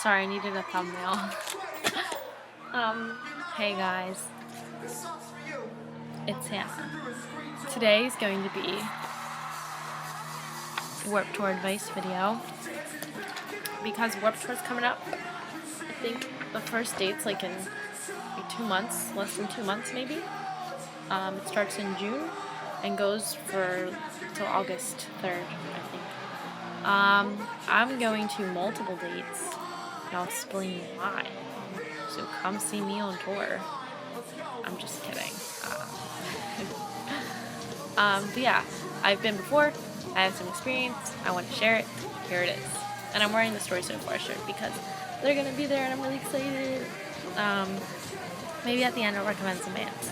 Sorry, I needed a thumbnail. Hey guys, it's Hannah. Today is going to be Warped Tour advice video because Warped Tour is coming up. I think the first date's like in 2 months, less than 2 months maybe. It starts in June and goes for till August 3rd, I think. I'm going to multiple dates, and I'll explain why. So come see me on tour. I'm just kidding. But yeah, I've been before. I have some experience. I want to share it. Here it is. And I'm wearing the Story So Far shirt because they're gonna be there, and I'm really excited. Maybe at the end I'll recommend some bands.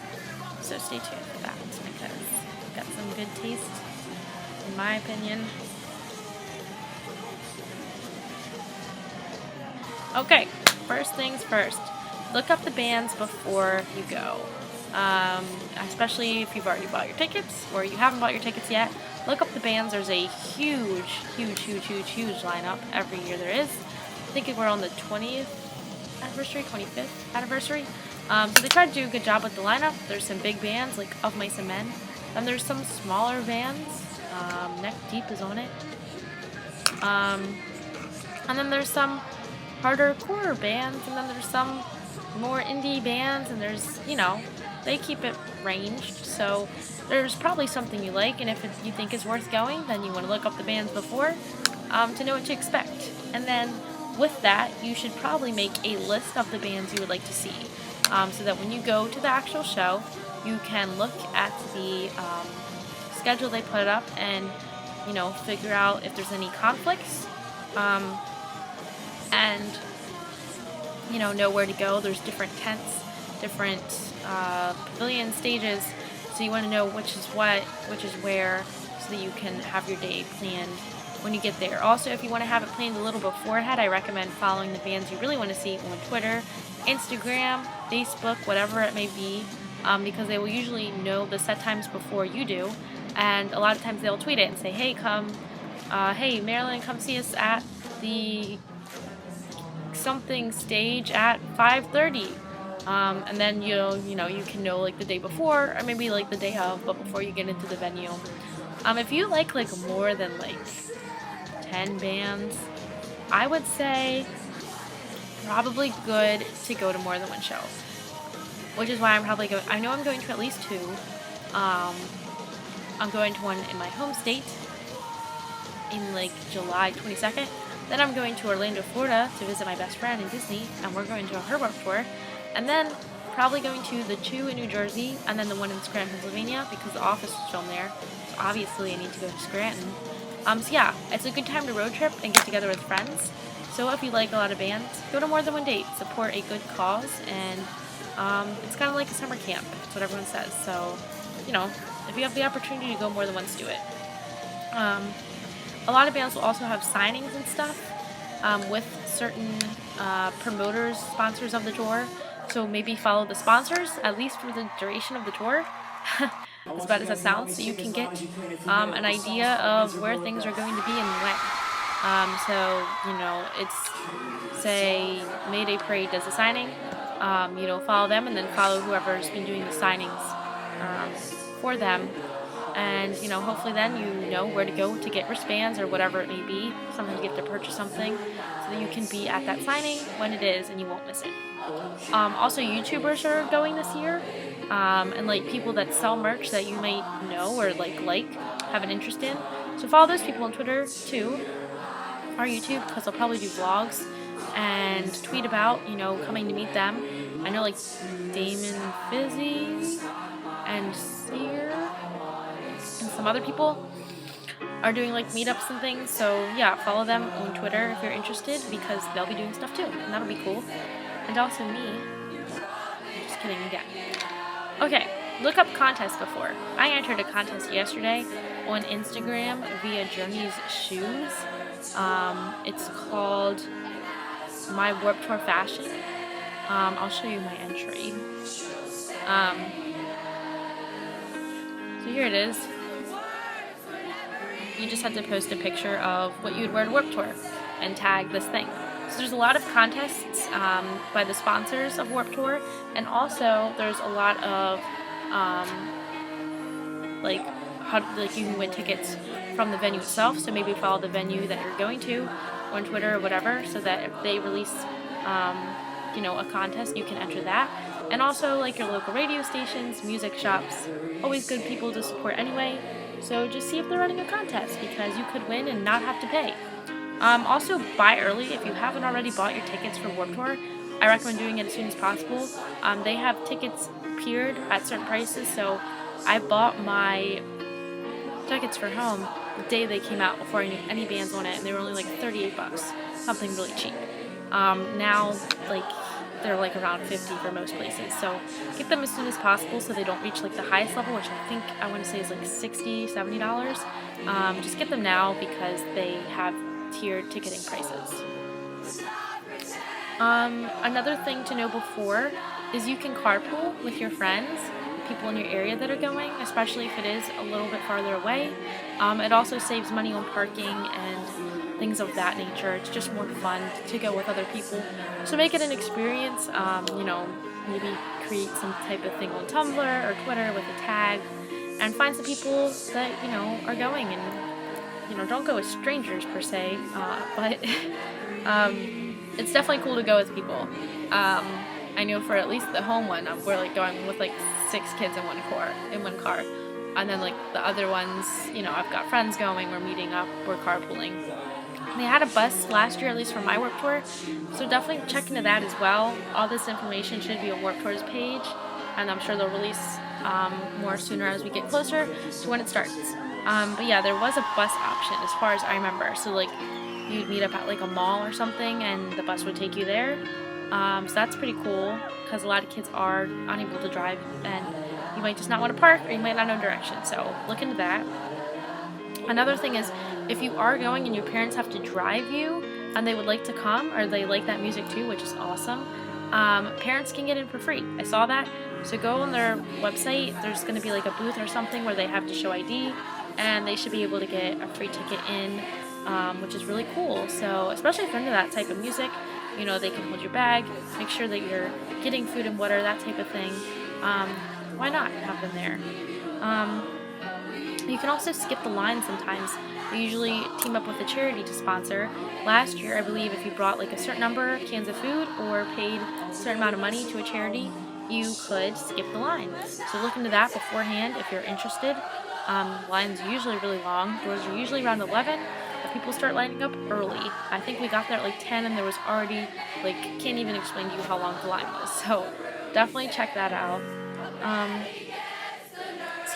So stay tuned for that because I've got some good taste, in my opinion. Okay, first things first. Look up the bands before you go. Especially if you've already bought your tickets or you haven't bought your tickets yet. Look up the bands. There's a huge lineup every year there is. I think we're on the 20th anniversary, 25th anniversary. So they try to do a good job with the lineup. There's some big bands like Of Mice and Men. Then there's some smaller bands. Neck Deep is on it. And then there's some harder core bands, and then there's some more indie bands, and there's, they keep it ranged, so there's probably something you like, and if you think it's worth going, then you want to look up the bands before to know what to expect. And then with that, you should probably make a list of the bands you would like to see, so that when you go to the actual show, you can look at the schedule they put up and, figure out if there's any conflicts. And know where to go. There's different tents, different pavilion stages, so you want to know which is what, which is where, so that you can have your day planned when you get there. Also, if you want to have it planned a little beforehand, I recommend following the bands you really want to see on Twitter, Instagram, Facebook, whatever it may be, because they will usually know the set times before you do, and a lot of times they'll tweet it and say, hey, hey Marilyn, come see us at the something stage at 5:30, and then you can know like the day before, or maybe like the day of, but before you get into the venue. If you like more than 10 bands, I would say probably good to go to more than one show, which is why I'm probably going. I know I'm going to at least 2. I'm going to one in my home state in July 22nd. Then I'm going to Orlando, Florida to visit my best friend in Disney, and we're going to her Warped Tour. And then probably going to the 2 in New Jersey, and then the 1 in Scranton, Pennsylvania, because The Office is filmed there. So obviously I need to go to Scranton. So yeah, it's a good time to road trip and get together with friends. So if you like a lot of bands, go to more than one date. Support a good cause, and it's kind of like a summer camp. That's what everyone says. So, if you have the opportunity to go more than once, do it. A lot of bands will also have signings and stuff with certain promoters, sponsors of the tour. So maybe follow the sponsors, at least for the duration of the tour, as bad as that sounds, so you can get an idea of where things are going to be and when. So, it's, say, Mayday Parade does a signing, follow them, and then follow whoever's been doing the signings for them. And, hopefully then you know where to go to get wristbands or whatever it may be. Sometimes you have to purchase something so that you can be at that signing when it is and you won't miss it. Also, YouTubers are going this year, and people that sell merch that you might know or have an interest in. So follow those people on Twitter too, or YouTube, because they'll probably do vlogs and tweet about, coming to meet them. I know Damon Fizzy and Sear and some other people are doing meetups and things, so yeah, follow them on Twitter if you're interested, because they'll be doing stuff too, and that'll be cool. And also me. Just kidding again. Okay, look up contests before. I entered a contest yesterday on Instagram via Journey's Shoes. It's called My Warped Tour Fashion. I'll show you my entry. So here it is. You just have to post a picture of what you'd wear to Warped Tour and tag this thing. So there's a lot of contests by the sponsors of Warped Tour, and also there's a lot of like you can win tickets from the venue itself. So maybe follow the venue that you're going to on Twitter or whatever, so that if they release a contest, you can enter that. And also like your local radio stations, music shops, always good people to support anyway. So just see if they're running a contest, because you could win and not have to pay. Also, buy early if you haven't already bought your tickets for Warped Tour. I recommend doing it as soon as possible. They have tickets tiered at certain prices, so I bought my tickets for home the day they came out before I knew any bands on it, and they were only like $38, something really cheap. Now, like, they're like around $50 for most places, so get them as soon as possible so they don't reach like the highest level, which I want to say is like $60, $70. Just get them now because they have tiered ticketing prices. Another thing to know before is you can carpool with your friends, people in your area that are going, especially if it is a little bit farther away. It also saves money on parking and things of that nature. It's just more fun to go with other people. So make it an experience. Maybe create some type of thing on Tumblr or Twitter with a tag, and find some people that are going, and don't go with strangers per se, but it's definitely cool to go with people. I know for at least the home one, we're like going with like 6 kids in one car, and then like the other ones, I've got friends going, we're meeting up, we're carpooling. They had a bus last year, at least for my Warped Tour, so definitely check into that as well. All this information should be on Warped Tour's page, and I'm sure they'll release more sooner as we get closer to when it starts. But yeah, there was a bus option as far as I remember. So like you'd meet up at like a mall or something, and the bus would take you there. So that's pretty cool, because a lot of kids are unable to drive, and you might just not want to park, or you might not know direction. So look into that. Another thing is, if you are going and your parents have to drive you and they would like to come, or they like that music too, which is awesome, parents can get in for free. I saw that. So go on their website. There's going to be like a booth or something where they have to show ID, and they should be able to get a free ticket in, which is really cool. So especially if you're into that type of music, they can hold your bag, make sure that you're getting food and water, that type of thing. Why not have them there? You can also skip the line sometimes. We usually team up with a charity to sponsor. Last year, I believe if you brought like a certain number of cans of food or paid a certain amount of money to a charity, you could skip the line. So look into that beforehand if you're interested. Lines are usually really long. Doors are usually around 11, but people start lining up early. I think we got there at like 10, and there was already, can't even explain to you how long the line was. So definitely check that out.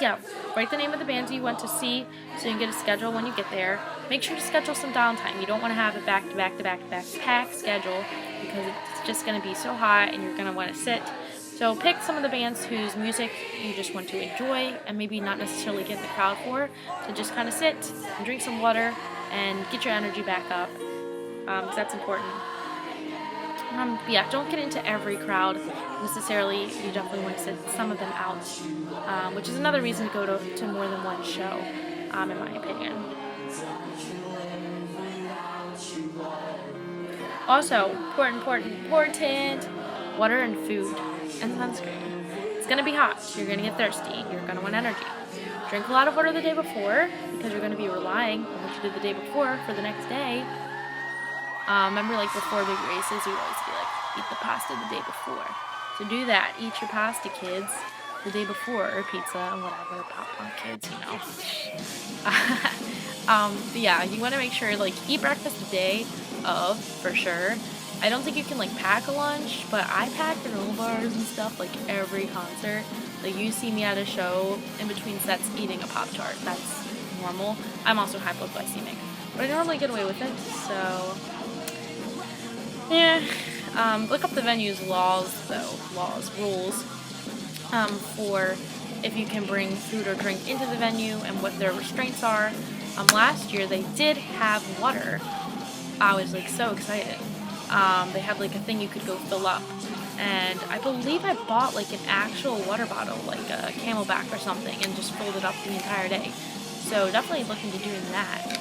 Yeah, write the name of the bands you want to see so you can get a schedule when you get there. Make sure to schedule some downtime. You don't want to have a back-to-back pack schedule, because it's just going to be so hot and you're going to want to sit. So pick some of the bands whose music you just want to enjoy and maybe not necessarily get in the crowd for, to just kind of sit and drink some water and get your energy back up, because that's important. Yeah, don't get into every crowd necessarily. You definitely want to sit some of them out, which is another reason to go to more than one show, in my opinion. Also, important, water and food and sunscreen. It's going to be hot. You're going to get thirsty. You're going to want energy. Drink a lot of water the day before, because you're going to be relying on what you did the day before for the next day. Remember, before big races, we always be eat the pasta the day before. So do that. Eat your pasta, kids, the day before, or pizza, and whatever, popcorn, kids, But yeah, you want to make sure, eat breakfast the day of, for sure. I don't think you can, pack a lunch, but I pack granola bars and stuff, every concert. You see me at a show, in between sets, eating a Pop-Tart. That's normal. I'm also hypoglycemic, but I normally get away with it, so... yeah, look up the venue's rules, for if you can bring food or drink into the venue and what their restraints are. Last year they did have water. I was so excited. They had a thing you could go fill up, and I believe I bought an actual water bottle, a Camelback or something, and just filled it up the entire day. So definitely look into doing that.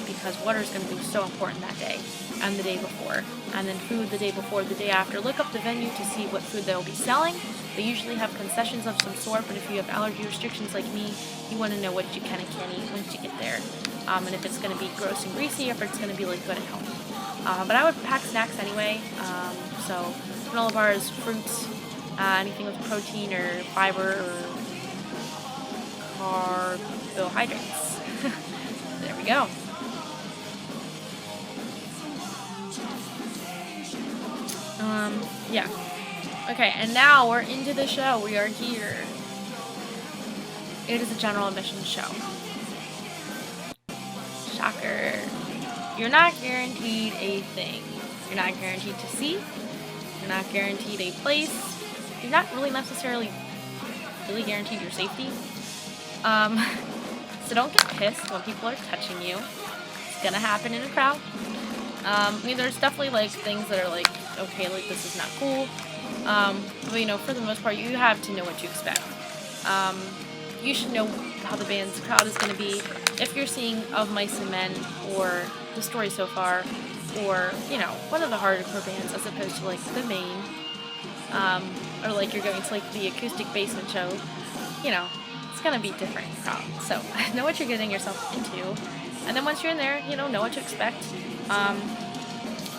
because water is going to be so important that day and the day before. And then food the day before, the day after. Look up the venue to see what food they'll be selling. They usually have concessions of some sort, but if you have allergy restrictions like me, you want to know what you can and can't eat once you get there. And if it's going to be gross and greasy, or if it's going to be like good and healthy. But I would pack snacks anyway. So granola bars, fruits, anything with protein or fiber or carbohydrates. There we go. Yeah. Okay, and now we're into the show. We are here. It is a general admissions show. Shocker. You're not guaranteed a thing. You're not guaranteed to see. You're not guaranteed a place. You're not really necessarily really guaranteed your safety. So don't get pissed when people are touching you. It's gonna happen in a crowd. I mean, there's definitely like things that are like, okay, like this is not cool. But you know, for the most part, you have to know what you expect. You should know how the band's crowd is going to be. If you're seeing Of Mice and Men or The Story So Far, or you know, one of the hardcore bands as opposed to like the main, or like you're going to like the acoustic basement show, you know, it's going to be different crowd. So know what you're getting yourself into, and then once you're in there, you know what to expect.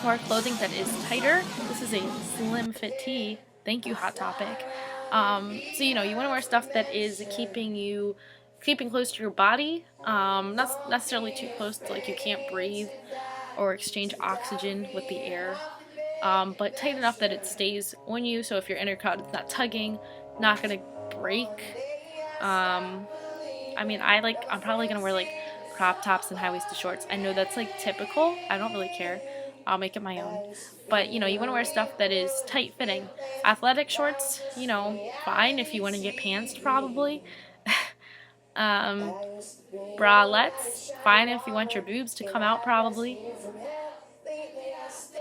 More clothing that is tighter. This is a slim fit tee. Thank you, Hot Topic. So you know, you want to wear stuff that is keeping close to your body, not necessarily too close to like you can't breathe or exchange oxygen with the air, but tight enough that it stays on you. So if you're in a crowd, it's not tugging, not gonna break. I mean, I'm probably gonna wear like crop tops and high-waisted shorts. I know that's like typical. I don't really care. I'll make it my own. But, you know, you want to wear stuff that is tight-fitting. Athletic shorts, you know, fine if you want to get pantsed, probably. Bralettes, fine if you want your boobs to come out, probably.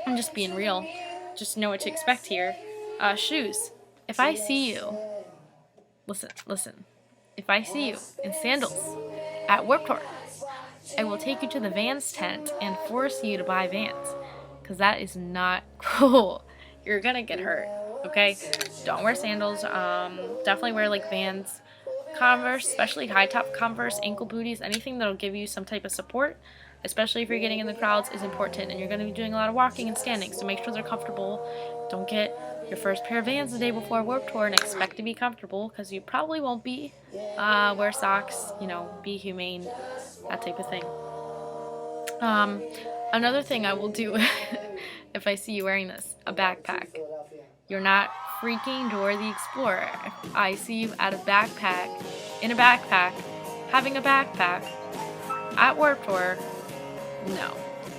I'm just being real. Just know what to expect here. Shoes. If I see you, listen. If I see you in sandals at Warped Tour, I will take you to the Vans tent and force you to buy Vans. Because that is not cool. You're gonna get hurt, okay? Don't wear sandals. Definitely wear like Vans, Converse, especially high top Converse, ankle booties, anything that'll give you some type of support, especially if you're getting in the crowds, is important. And you're gonna be doing a lot of walking and standing, so make sure they're comfortable. Don't get your first pair of Vans the day before Warped Tour and expect to be comfortable, because you probably won't be. Wear socks, you know, be humane, that type of thing. Another thing I will do if I see you wearing this, a backpack. You're not freaking Dora the Explorer. If I see you in a backpack, having a backpack at Warped Tour, no.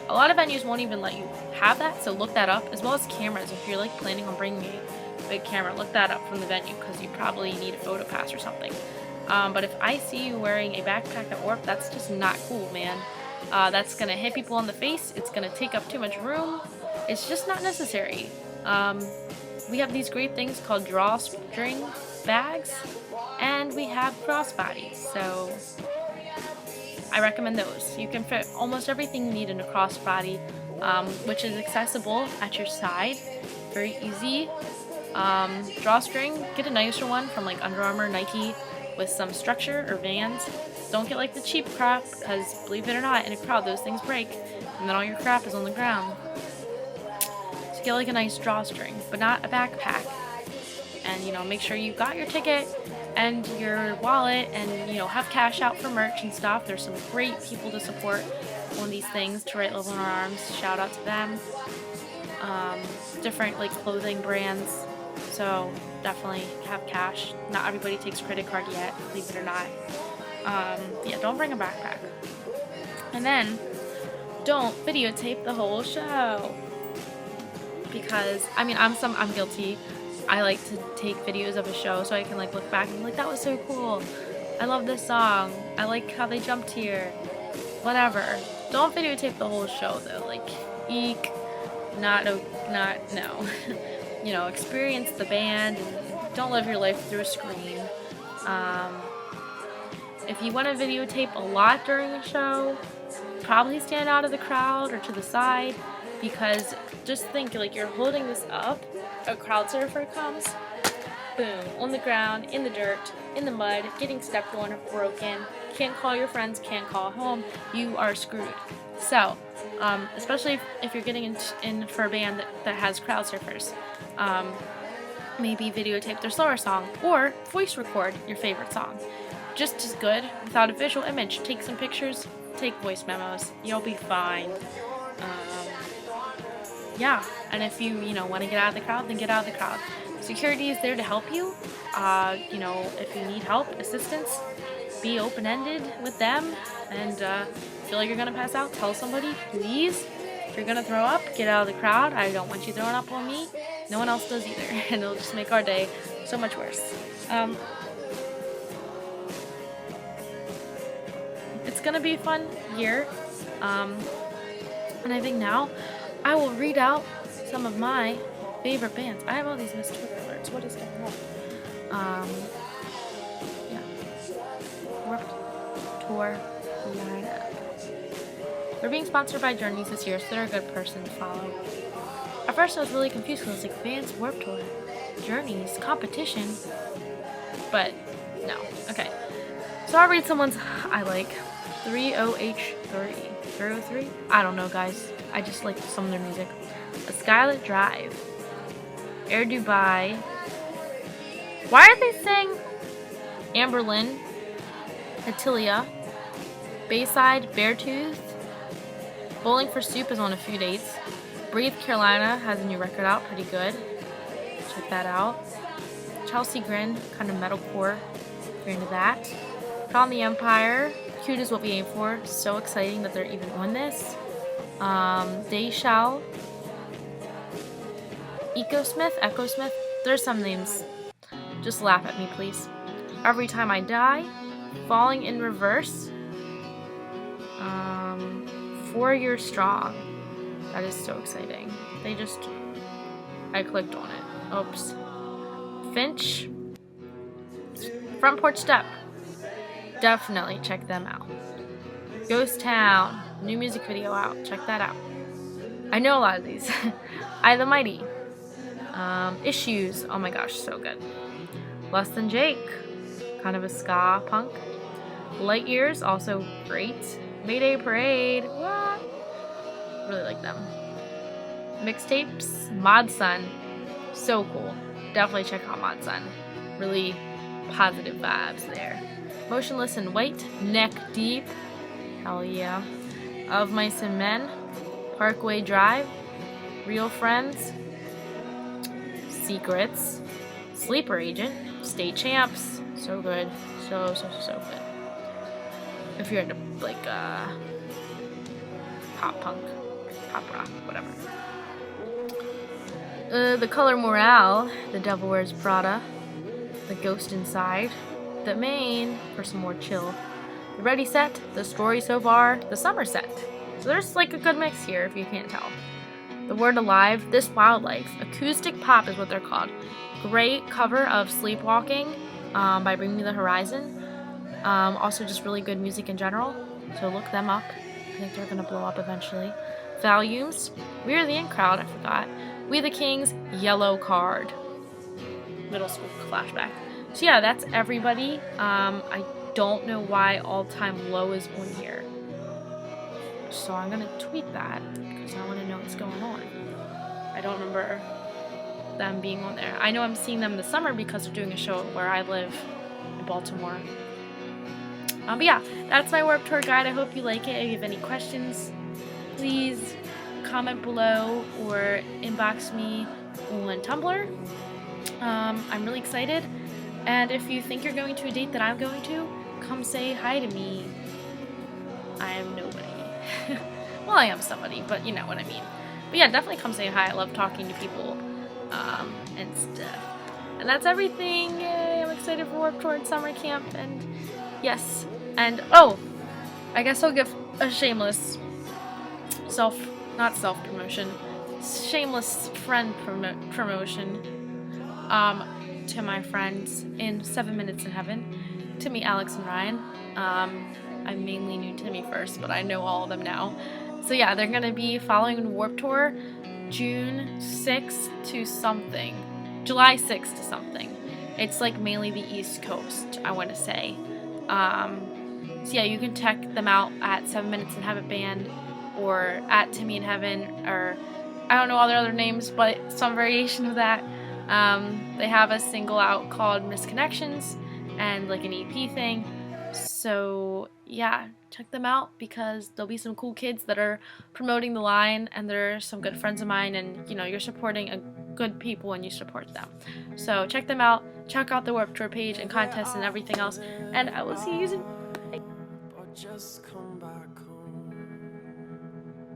A lot of venues won't even let you have that, so look that up, as well as cameras. If you're like planning on bringing a big camera, look that up from the venue, because you probably need a photo pass or something. But if I see you wearing a backpack at Warped, that's just not cool, man. That's going to hit people in the face. It's going to take up too much room. It's just not necessary. We have these great things called drawstring bags, and we have crossbodies, so I recommend those. You can fit almost everything you need in a crossbody, which is accessible at your side. Very easy. Drawstring, get a nicer one from like Under Armour, Nike, with some structure, or Vans. Don't get like the cheap crap, because believe it or not, in a crowd those things break, and then all your crap is on the ground. So get like a nice drawstring, but not a backpack. And you know, make sure you got your ticket and your wallet, and you know, have cash out for merch and stuff. There's some great people to support on these things. To Right Love on Our Arms, shout out to them. Different like clothing brands. So definitely have cash. Not everybody takes credit card yet, believe it or not. Yeah, don't bring a backpack. And then don't videotape the whole show, because I mean, I'm guilty. I like to take videos of a show so I can like look back and be like, that was so cool. I love this song. I like how they jumped here. Whatever. Don't videotape the whole show though. Like, eek. Not no. You know, experience the band and don't live your life through a screen. If you want to videotape a lot during the show, probably stand out of the crowd or to the side, because just think, like, you're holding this up, a crowd surfer comes, boom, on the ground, in the dirt, in the mud, getting stepped on, broken, can't call your friends, can't call home, you are screwed. So, especially if you're getting in for a band that has crowd surfers, maybe videotape their slower song, or voice record your favorite song. Just as good, without a visual image. Take some pictures, take voice memos, you'll be fine. Yeah, and if you want to get out of the crowd, then get out of the crowd. Security is there to help you. If you need help, assistance, be open-ended with them, and feel like you're gonna pass out, tell somebody, please. If you're gonna throw up, get out of the crowd. I don't want you throwing up on me. No one else does either, and it'll just make our day so much worse. It's gonna be a fun year, and I think now I will read out some of my favorite bands. I have all these missed Twitter alerts. What is going on? Yeah. Warped Tour lineup. We're being sponsored by Journeys this year, so they're a good person to follow. At first I was really confused because I was like, Vans Warped Tour, Journeys, competition. But no. Okay. So I'll read someone's I like. 30H30. 303? I don't know, guys. I just like some of their music. A Skylit Drive. Air Dubai. Why are they saying Amberlin? Atilia. Bayside, Beartooth. Bowling for Soup is on a few dates. Breathe Carolina has a new record out, pretty good. Check that out. Chelsea Grin, kind of metalcore, if you're into that. Crown the Empire, Cute is what we aim for. So exciting that they're even on this. Dayshall. Ecosmith. There's some names. Just laugh at me, please. Every Time I Die. Falling in Reverse. 4 Years Strong. That is so exciting. I clicked on it. Oops. Finch. Front Porch Step. Definitely check them out. Ghost Town. New music video out. Check that out. I know a lot of these. I the Mighty. Issues. Oh my gosh, so good. Less Than Jake. Kind of a ska punk. Light Years, also great. Mayday Parade. What? Really like them. Mixtapes. Mod Sun. So cool. Definitely check out Mod Sun. Really positive vibes there. Motionless in White. Neck Deep. Hell yeah. Of Mice and Men. Parkway Drive. Real Friends. Secrets. Sleeper Agent. State Champs. So good. So good. If you're into like pop punk, pop rock, whatever. The Color Morale, The Devil Wears Prada, The Ghost Inside, The Main for some more chill. The Ready Set, The Story So Far, The Summer Set. So there's like a good mix here if you can't tell. The Word Alive, This Wildlife, acoustic pop is what they're called. Great cover of Sleepwalking by Bring Me the Horizon. Also just really good music in general, so look them up. I think they're gonna blow up eventually. Volumes, We're the In Crowd, I forgot. We the Kings, Yellow Card. Middle school flashback. So yeah, that's everybody. I don't know why All Time Low is on here. So I'm gonna tweet that because I want to know what's going on. I don't remember them being on there. I know I'm seeing them this summer because they're doing a show where I live in Baltimore. But yeah, that's my Warped Tour guide. I hope you like it. If you have any questions, please comment below or inbox me on Tumblr. I'm really excited. And if you think you're going to a date that I'm going to, come say hi to me. I am nobody. Well, I am somebody, but you know what I mean. But yeah, definitely come say hi. I love talking to people and stuff. And that's everything. Yay, I'm excited for Warped Tour and summer camp. And yes. And, oh, I guess I'll give a shameless not self-promotion, shameless friend promotion to my friends in 7 Minutes in Heaven, Timmy, Alex, and Ryan. I'm mainly new to Me First, but I know all of them now. So yeah, they're gonna be following Warped Tour June 6th to something. July 6th to something. It's like mainly the East Coast, I want to say. So yeah, you can check them out at 7 Minutes in Heaven Band or at Timmy in Heaven, or I don't know all their other names, but some variation of that. They have a single out called Misconnections and like an EP thing. So yeah, check them out because there'll be some cool kids that are promoting the line, and they're some good friends of mine, and you know, you're supporting a good people when you support them. So check them out, check out the Warped Tour page and contests and everything else, and I will see you soon. Bye.